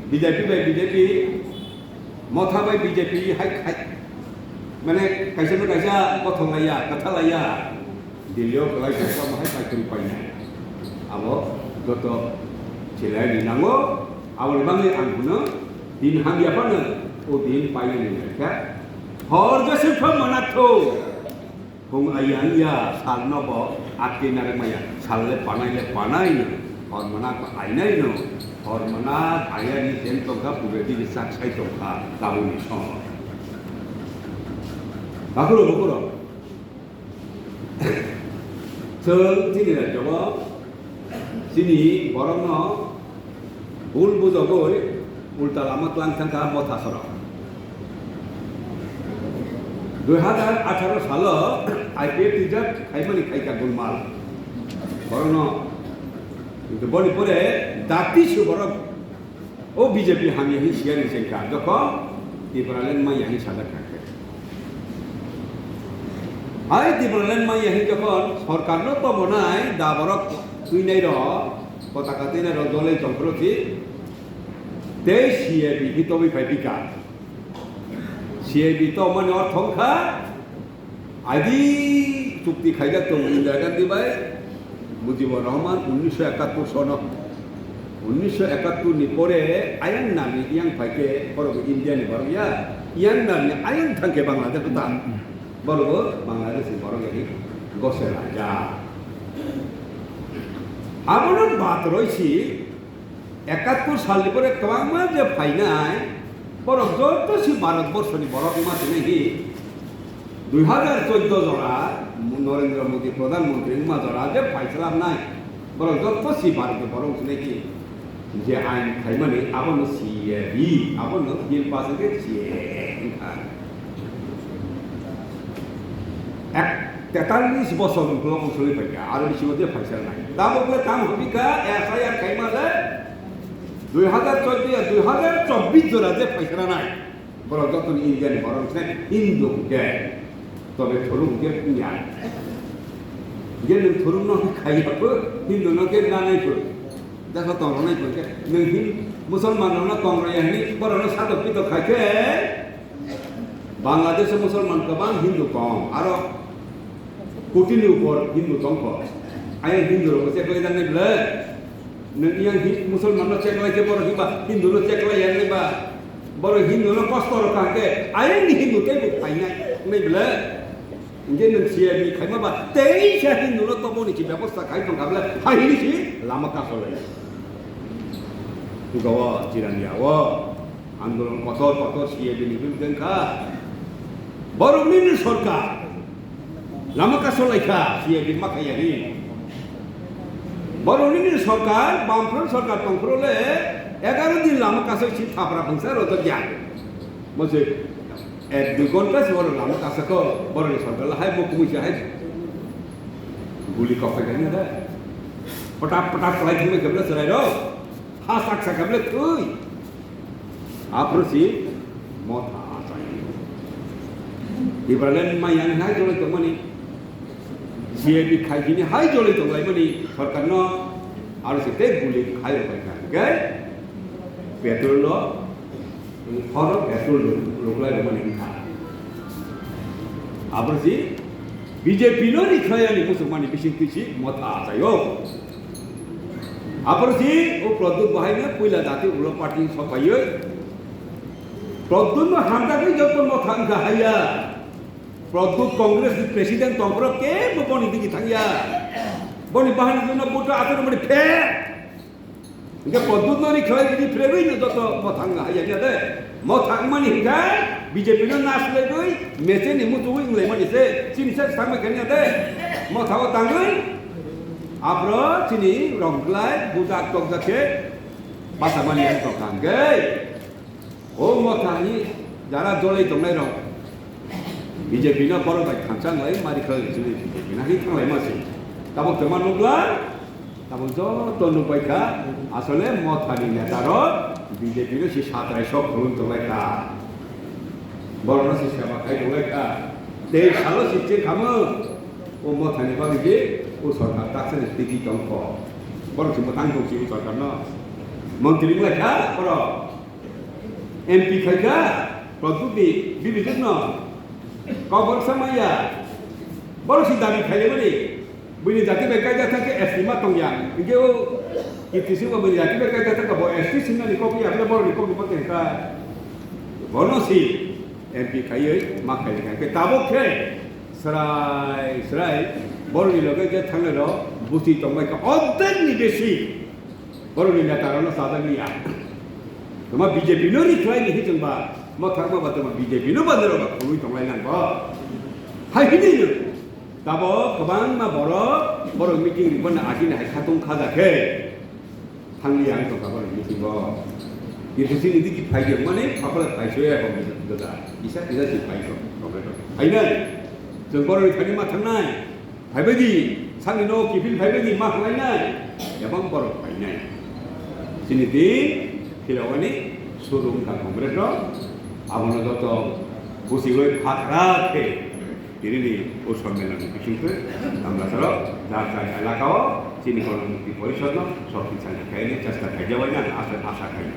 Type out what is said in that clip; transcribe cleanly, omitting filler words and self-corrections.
BJP by BJP Motha by BJP hai মানে kaisa no kaisa kothong laiya katha laiya dilio kelai kaisa mahai pai kuri pai nai abo goto chilai dinango abo libangi angkuno din hang ya pana o din pai ni ka hor ga sifam manatho hong ayang ya salno bo akki nare maya salle panai na hor mana ai nai no hor mana aya ni ten tongka pubedi sak sai tongka tabu ni so bakuro 정 진이라 저거 진이 borokno ul bujogoi ulta lama tuang tangka motha soro 2018 সালে IPF reserve খাইমানি খাইকা Golmaal borokno itu boni pore dati suborok o BJP hami hi siari sengka joko Tipra ma yang sadar kake hai Tipra ma yang jokon Sarkar no to bonai da borok tuinai ro potaka tinai ro dole jongproti te CAB hitobi paipika CAB to mane orthongkha adi চুক্তি খাইজা তো ইন্দিরা গান্ধী ভাই মুজিবুর রহমান 1971 সন 1971 ni pore ayang nami yang paike borok India ni borok ya yang nami ayang thangke Bangladesh ta borok Bangladesh ni borok ni gose raja abonon bat roisi 71 সাল ni pore kwangma je phainai borok joto si bharatbor ni borok ma ni 2014 জরা নরেন্দ্র মোদী প্রধানমন্ত্রীর মাজরা যে ফাইসলা নাই বরং যত C ভারতে বরং নাকি যে আইন খাইমানে আবনো সিএবি আবনো বিল পাসে এক 43 বছর গ্লোব চলে থাকে আর বেশি মধ্যে ফাইসলা নাই দাবলে কাম হবিকা এসআইআর খাইমালে 2014 2024 জরা যে ফাইসলা নাই বরং যত ইন্ডিয়ান বরং হিন্দু কে তবে ধরুন কে পুয়া গেল ধরুন না খাইয়াবো হিন্দু না কে নানাই কর দেখো তো নাই কর কে নহি মুসলমান না কংগ্রেস নি বড় সাধু কি তো খাইকে বাংলাদেশে মুসলমান কম হিন্দু কম আর কোটির উপর হিন্দু সংখ্য আই হিন্দু রো চেক লাই জানি বলে নইয়া মুসলমান না চেক লাই কে বড় হিবা হিন্দু না চেক লাই জানি বা বড় হিন্দু না কষ্ট রাখে আই নি হিন্দু কে খাই নাই নাই বলে 이제 는 CAB খাইমাবা তেইশ হিন্দুর তবনি কি ব্যবস্থা খাইতো গাবলে হাইলিছি লামাকা চলে তুগাওয়া জিরানিয়াওয়া আন্দোলন কত CAB নি বিরুদ্ধেখা borokni সরকার লামাকা চলাইখা CAB মাখাইয়ানি borokni সরকার বামফ্রন্ট সরকার তংফ্রলে 11 দিন লামাকা সি থাপরা ফংসা রত জ্ঞান মজে এক 2 ঘন্টা বড় লাম কাছে বড় সরকার হাই বক মুইছে হাই গুলি কফে কেন রে পটাপ ফ্লাই তুমি গবলে সরাই রো হা সাকসা গবলে তুই আপ্রসি মথা আসাই ইব্রালেন মায়ান হাই জলে তো মানি CAB খাইনি হাই জলে তো লাই মানি সরকার ন আর সেতে গুলি খাই পাই গে পেট্রোল হর পেট্রোল লোকলাই মানে খা আবরজি BJP নো নিখায়ানি মুসলমানি বিশিং তুইছি মথা আসাইও আবরজি ও প্রদ্যুৎ বাহাইনে পয়লা জাতি উলো পার্টি সবাইও প্রদ্যুৎ হামদাকে যত মথা গাহাইয়া প্রদ্যুৎ কংগ্রেস প্রেসিডেন্ট তম্প্র কে বনি দিকে থাকিয়া বনি বাহানের জন্য গোটা আতর মানে ফে 이게 본돈들이 거의 프레임이 있는 것도 못한 거 아니야? 못한만 이니까 BJP는 나스레고 메세니 무도고 인레만 이제 진짜 상마 괜찮대. 못하고 당은 앞으로 진이 롱글라이 부작 동작해 마사만이 할 것한 게. 오 못하니 যারা জলে 동네로 BJP는 바로 다 감상을 말이 그런 BJP는 히 탕을 마시. তারপর তোমার লোকলা তারপর যত লোপাইকা আসলে মথানি নেতারও বিজেপির সে সাতরাই সব ধরুন তোলাইকা বড় না সে সেবা খাই তোলাইকা দেশ সালো শিখছে খামো ও মথানি বাবিকে ও সরকার তাকে স্থিতি টঙ্ক বড় সে মতাঙ্ক কি সরকার না মন্ত্রী লেখা বড় MP খাইকা প্রদ্যুৎ বিবেচন কবর সামাইয়া বড় সিদ্ধান্ত খাইলে বলে বইনি জাতি বেকায়দা থাকে এসটি মাতংয়া ইগেও ইতিসিও বইনি জাতি বেকায়দা থাকে বড় এসটি সিনানি কপি আপনি বড় কপি পতেকা বনসি MP খাইয়ে মা খাইলে খাইকে তাবকে সরাই বড়নি লগে যে থাকলে বুঝি তোমাকে অর্ধেকনি বেশি বড়নি নেতারা সাদানিয়া তোমার BJP নো রিক্লাইন হিজংবা মথাকমা বা তোমার BJP নো বান্দরবা খুবই তংলাইনান বা হাইহিনি তাবো গোबां मा बर' मिटिं रिपन आखिनो हायखाथं खाजाखै थांलिया आं तंखाबर मिटिं बो इफुसि निदि फाइदो माने फाफला फाइसोया बो दादा इसा जि फाइसो कमरेट फाइनाय जों बर' थानि मा थांनाय फाइबायदि साननि न' किफिल फाइबायदि मा थांनाय एबां बर' फाइनाय सिनिदि फिरावानि सुरुं का कमरेट आबनो जत बुसिगै फाखराखे ini usul melalui bisnisnya, tambah serap, dasar elakau, sini kalau mungkin polisnya, soal misalnya kayak ini, jasa kerja banyak, asal kaya.